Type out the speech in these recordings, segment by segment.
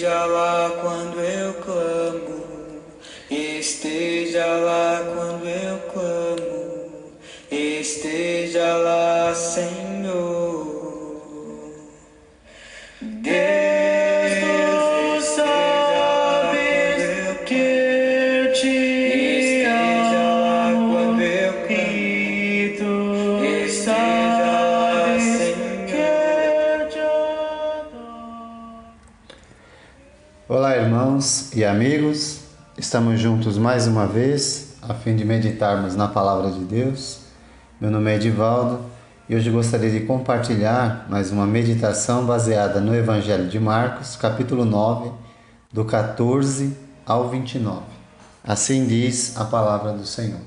Esteja lá quando eu clamo, esteja lá quando eu clamo, esteja lá, Senhor. Deus sabe que eu te amo, quando eu e tu sabes que eu te adoro. Olá, irmãos e amigos, estamos juntos mais uma vez a fim de meditarmos na Palavra de Deus. Meu nome é Edivaldo e hoje gostaria de compartilhar mais uma meditação baseada no Evangelho de Marcos, capítulo 9, do 14 ao 29. Assim diz a Palavra do Senhor.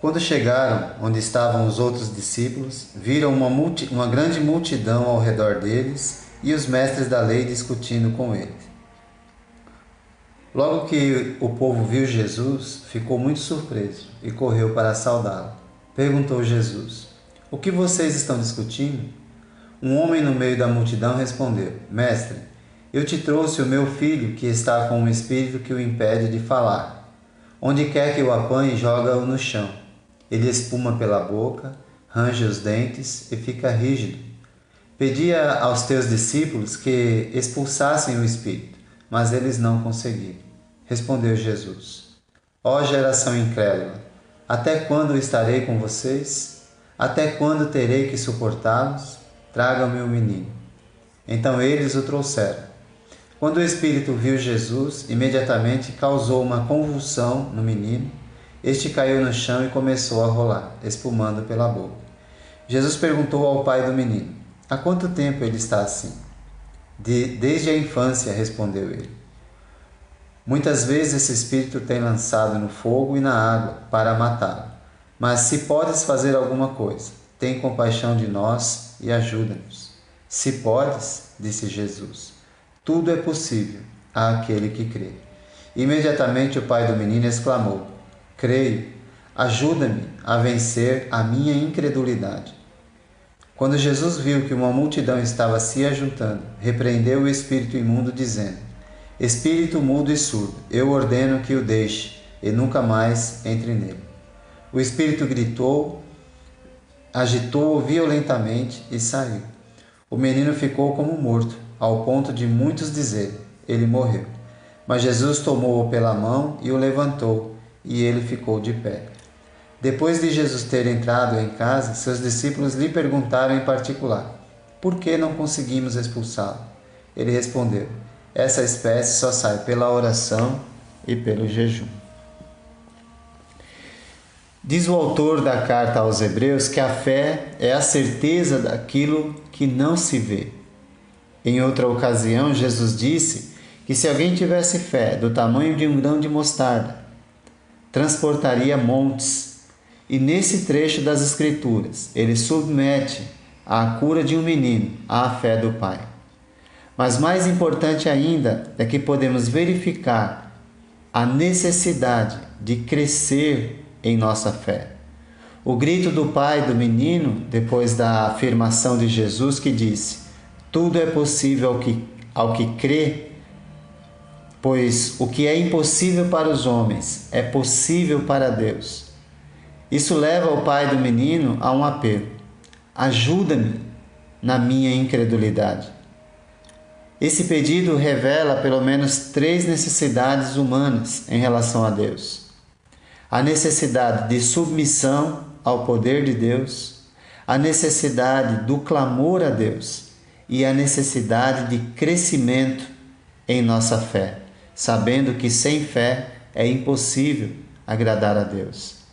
Quando chegaram onde estavam os outros discípulos, viram uma grande multidão ao redor deles e os mestres da lei discutindo com eles. Logo que o povo viu Jesus, ficou muito surpreso e correu para saudá-lo. Perguntou Jesus: "O que vocês estão discutindo?" Um homem no meio da multidão respondeu: "Mestre, eu te trouxe o meu filho que está com um espírito que o impede de falar. Onde quer que o apanhe, joga-o no chão. Ele espuma pela boca, range os dentes e fica rígido. Pedia aos teus discípulos que expulsassem o espírito, mas eles não conseguiram." Respondeu Jesus: "Ó geração incrédula, até quando estarei com vocês? Até quando terei que suportá-los? Tragam-me o menino." Então eles o trouxeram. Quando o espírito viu Jesus, imediatamente causou uma convulsão no menino. Este caiu no chão e começou a rolar, espumando pela boca. Jesus perguntou ao pai do menino: "Há quanto tempo ele está assim?" Desde a infância", respondeu ele. "Muitas vezes esse espírito tem lançado no fogo e na água para matá-lo. Mas se podes fazer alguma coisa, tem compaixão de nós e ajuda-nos." "Se podes", disse Jesus, "tudo é possível àquele que crê." Imediatamente o pai do menino exclamou: "Creio, ajuda-me a vencer a minha incredulidade." Quando Jesus viu que uma multidão estava se ajuntando, repreendeu o espírito imundo, dizendo: "Espírito mudo e surdo, eu ordeno que o deixe e nunca mais entre nele." O espírito gritou, agitou-o violentamente e saiu. O menino ficou como morto, ao ponto de muitos dizerem: "Ele morreu." Mas Jesus tomou-o pela mão e o levantou, e ele ficou de pé. Depois de Jesus ter entrado em casa, seus discípulos lhe perguntaram em particular: "Por que não conseguimos expulsá-lo?" Ele respondeu: "Essa espécie só sai pela oração e pelo jejum." Diz o autor da carta aos Hebreus que a fé é a certeza daquilo que não se vê. Em outra ocasião, Jesus disse que se alguém tivesse fé do tamanho de um grão de mostarda, transportaria montes. E nesse trecho das Escrituras, ele submete a cura de um menino à fé do Pai. Mas mais importante ainda é que podemos verificar a necessidade de crescer em nossa fé. O grito do pai do menino, depois da afirmação de Jesus que disse: "Tudo é possível ao que crê", pois o que é impossível para os homens é possível para Deus. Isso leva o pai do menino a um apelo: "Ajuda-me na minha incredulidade." Esse pedido revela pelo menos 3 necessidades humanas em relação a Deus: a necessidade de submissão ao poder de Deus, a necessidade do clamor a Deus e a necessidade de crescimento em nossa fé, sabendo que sem fé é impossível agradar a Deus.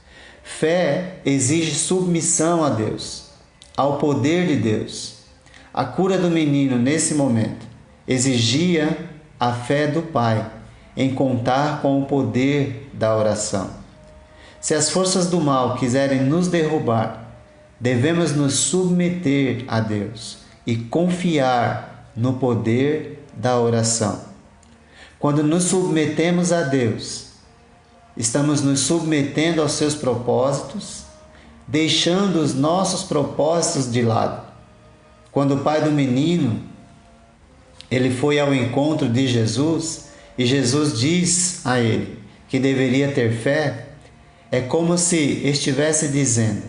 Fé exige submissão a Deus, ao poder de Deus. A cura do menino nesse momento exigia a fé do pai em contar com o poder da oração. Se as forças do mal quiserem nos derrubar, devemos nos submeter a Deus e confiar no poder da oração. Quando nos submetemos a Deus, estamos nos submetendo aos seus propósitos, deixando os nossos propósitos de lado. Quando o pai do menino ele foi ao encontro de Jesus e Jesus diz a ele que deveria ter fé, é como se estivesse dizendo: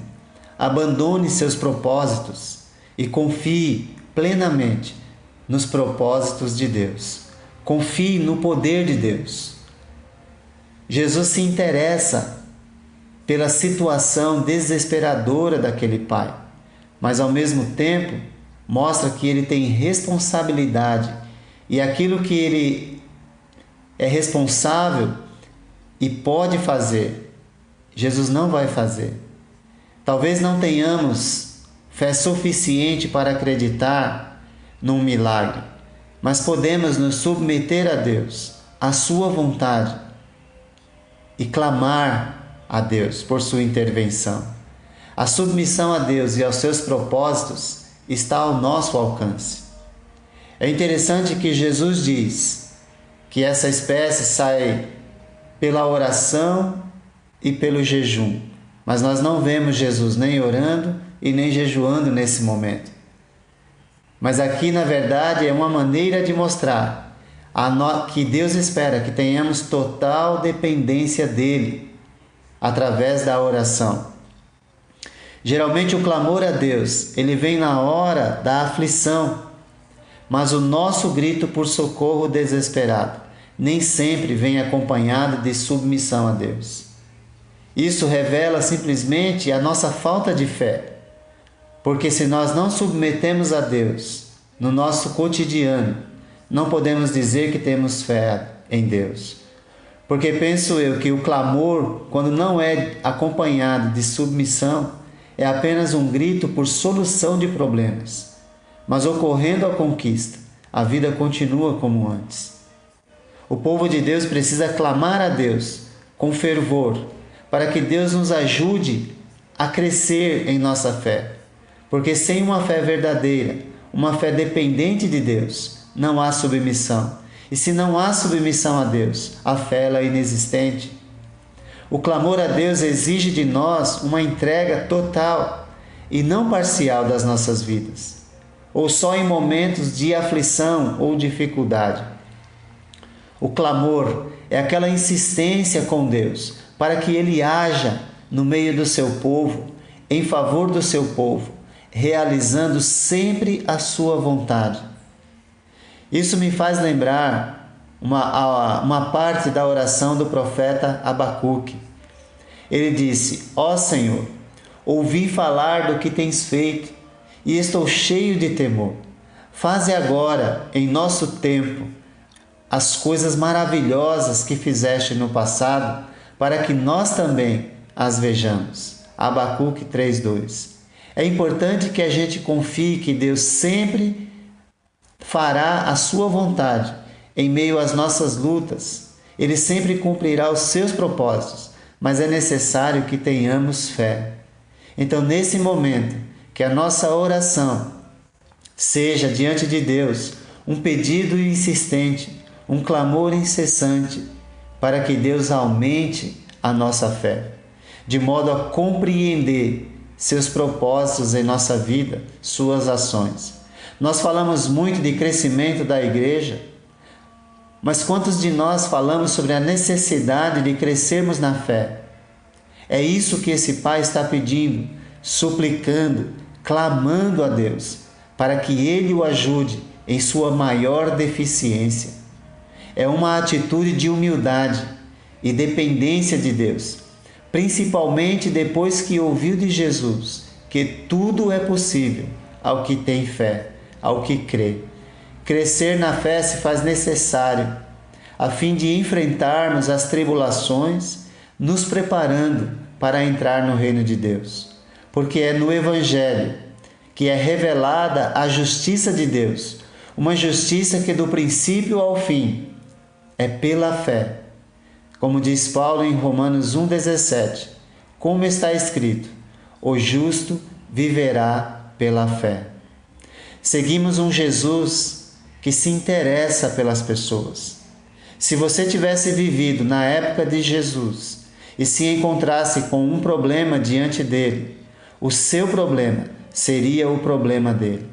abandone seus propósitos e confie plenamente nos propósitos de Deus. Confie no poder de Deus. Jesus se interessa pela situação desesperadora daquele pai, mas ao mesmo tempo mostra que ele tem responsabilidade e aquilo que ele é responsável e pode fazer, Jesus não vai fazer. Talvez não tenhamos fé suficiente para acreditar num milagre, mas podemos nos submeter a Deus, à sua vontade, e clamar a Deus por sua intervenção. A submissão a Deus e aos seus propósitos está ao nosso alcance. É interessante que Jesus diz que essa espécie sai pela oração e pelo jejum, mas nós não vemos Jesus nem orando e nem jejuando nesse momento. Mas aqui, na verdade, é uma maneira de mostrar que Deus espera que tenhamos total dependência dele através da oração. Geralmente o clamor a Deus, ele vem na hora da aflição, mas o nosso grito por socorro desesperado nem sempre vem acompanhado de submissão a Deus. Isso revela simplesmente a nossa falta de fé, porque se nós não submetemos a Deus no nosso cotidiano, não podemos dizer que temos fé em Deus. Porque penso eu que o clamor, quando não é acompanhado de submissão, é apenas um grito por solução de problemas. Mas ocorrendo a conquista, a vida continua como antes. O povo de Deus precisa clamar a Deus com fervor, para que Deus nos ajude a crescer em nossa fé. Porque sem uma fé verdadeira, uma fé dependente de Deus, não há submissão. E se não há submissão a Deus, a fé é inexistente. O clamor a Deus exige de nós uma entrega total e não parcial das nossas vidas, ou só em momentos de aflição ou dificuldade. O clamor é aquela insistência com Deus para que Ele haja no meio do seu povo, em favor do seu povo, realizando sempre a sua vontade. Isso me faz lembrar uma parte da oração do profeta Abacuque. Ele disse: ó Senhor, ouvi falar do que tens feito e estou cheio de temor. Faze agora, em nosso tempo, as coisas maravilhosas que fizeste no passado, para que nós também as vejamos. Abacuque 3:2. É importante que a gente confie que Deus sempre fará a sua vontade em meio às nossas lutas. Ele sempre cumprirá os seus propósitos, mas é necessário que tenhamos fé. Então, nesse momento, que a nossa oração seja diante de Deus um pedido insistente, um clamor incessante, para que Deus aumente a nossa fé, de modo a compreender seus propósitos em nossa vida, suas ações. Nós falamos muito de crescimento da igreja, mas quantos de nós falamos sobre a necessidade de crescermos na fé? É isso que esse pai está pedindo, suplicando, clamando a Deus, para que Ele o ajude em sua maior deficiência. É uma atitude de humildade e dependência de Deus, principalmente depois que ouviu de Jesus que tudo é possível ao que tem fé, ao que crê. Crescer na fé se faz necessário, a fim de enfrentarmos as tribulações, nos preparando para entrar no reino de Deus. Porque é no Evangelho que é revelada a justiça de Deus, uma justiça que do princípio ao fim é pela fé. Como diz Paulo em Romanos 1,17, como está escrito: o justo viverá pela fé. Seguimos um Jesus que se interessa pelas pessoas. Se você tivesse vivido na época de Jesus e se encontrasse com um problema diante dele, o seu problema seria o problema dele.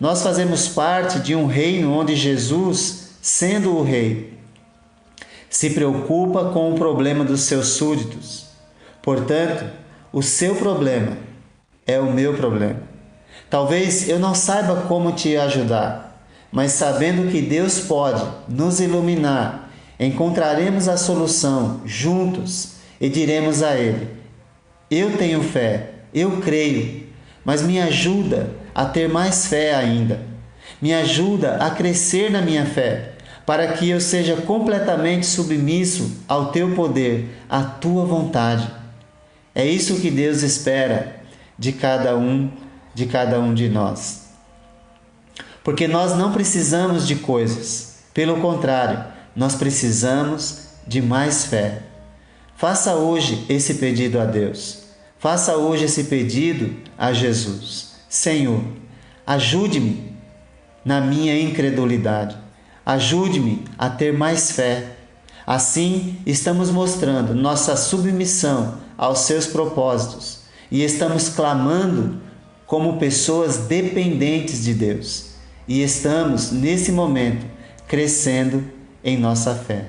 Nós fazemos parte de um reino onde Jesus, sendo o rei, se preocupa com o problema dos seus súditos. Portanto, o seu problema é o meu problema. Talvez eu não saiba como te ajudar, mas sabendo que Deus pode nos iluminar, encontraremos a solução juntos e diremos a Ele: eu tenho fé, eu creio, mas me ajuda a ter mais fé ainda. Me ajuda a crescer na minha fé, para que eu seja completamente submisso ao Teu poder, à Tua vontade. É isso que Deus espera de cada um de nós. Porque nós não precisamos de coisas, pelo contrário, nós precisamos de mais fé. Faça hoje esse pedido a Deus. Faça hoje esse pedido a Jesus. Senhor, ajude-me na minha incredulidade. Ajude-me a ter mais fé. Assim, estamos mostrando nossa submissão aos seus propósitos e estamos clamando como pessoas dependentes de Deus. E estamos, nesse momento, crescendo em nossa fé.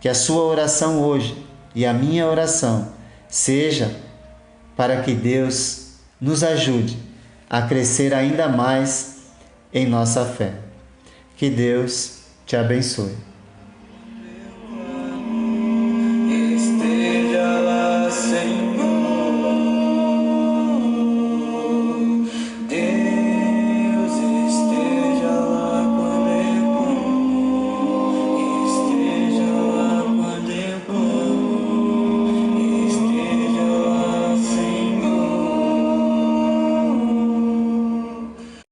Que a sua oração hoje e a minha oração seja para que Deus nos ajude a crescer ainda mais em nossa fé. Que Deus te abençoe.